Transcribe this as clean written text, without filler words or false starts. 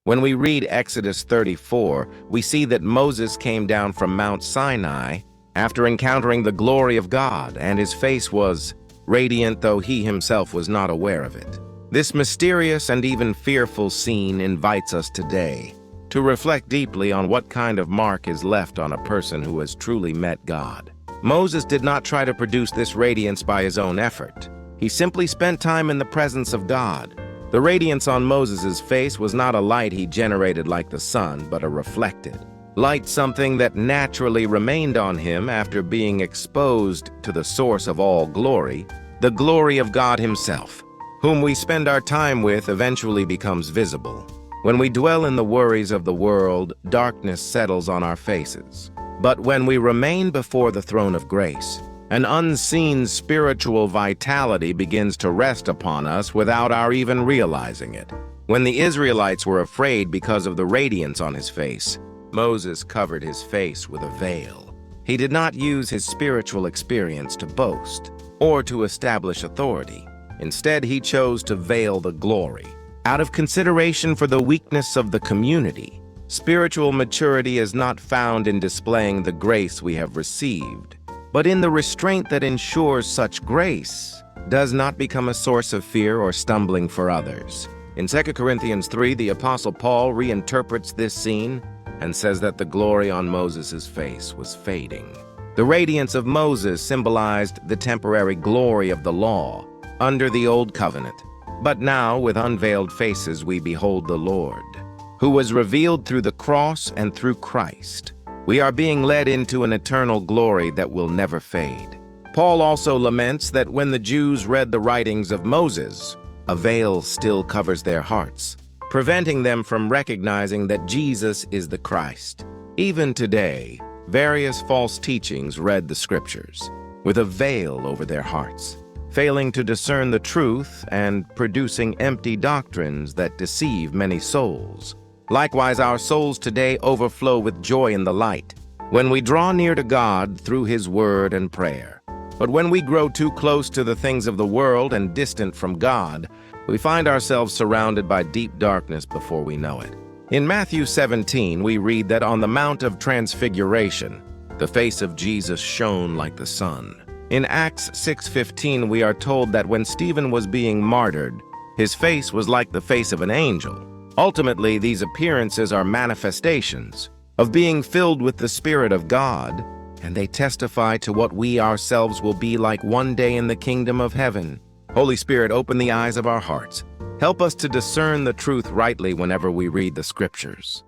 When we read Exodus 34, we see that Moses came down from Mount Sinai after encountering the glory of God, and his face was radiant, though he himself was not aware of it. This mysterious and even fearful scene invites us today to reflect deeply on what kind of mark is left on a person who has truly met God. Moses did not try to produce this radiance by his own effort. He simply spent time in the presence of God. The radiance on Moses' face was not a light he generated like the sun, but a reflected light, something that naturally remained on him after being exposed to the source of all glory, the glory of God himself. Whom we spend our time with eventually becomes visible. When we dwell in the worries of the world, darkness settles on our faces. But when we remain before the throne of grace, an unseen spiritual vitality begins to rest upon us without our even realizing it. When the Israelites were afraid because of the radiance on his face, Moses covered his face with a veil. He did not use his spiritual experience to boast or to establish authority. Instead, he chose to veil the glory. Out of consideration for the weakness of the community, spiritual maturity is not found in displaying the grace we have received, but in the restraint that ensures such grace does not become a source of fear or stumbling for others. In 2 Corinthians 3, the Apostle Paul reinterprets this scene and says that the glory on Moses' face was fading. The radiance of Moses symbolized the temporary glory of the law under the Old Covenant. But now, with unveiled faces, we behold the Lord, who was revealed through the cross and through Christ. We are being led into an eternal glory that will never fade. Paul also laments that when the Jews read the writings of Moses, a veil still covers their hearts, preventing them from recognizing that Jesus is the Christ. Even today, various false teachings read the scriptures with a veil over their hearts, failing to discern the truth and producing empty doctrines that deceive many souls. Likewise, our souls today overflow with joy in the light when we draw near to God through his word and prayer. But when we grow too close to the things of the world and distant from God, we find ourselves surrounded by deep darkness before we know it. In Matthew 17, we read that on the Mount of Transfiguration, the face of Jesus shone like the sun. In Acts 6:15, we are told that when Stephen was being martyred, his face was like the face of an angel. Ultimately, these appearances are manifestations of being filled with the Spirit of God, and they testify to what we ourselves will be like one day in the kingdom of heaven. Holy Spirit, open the eyes of our hearts. Help us to discern the truth rightly whenever we read the scriptures.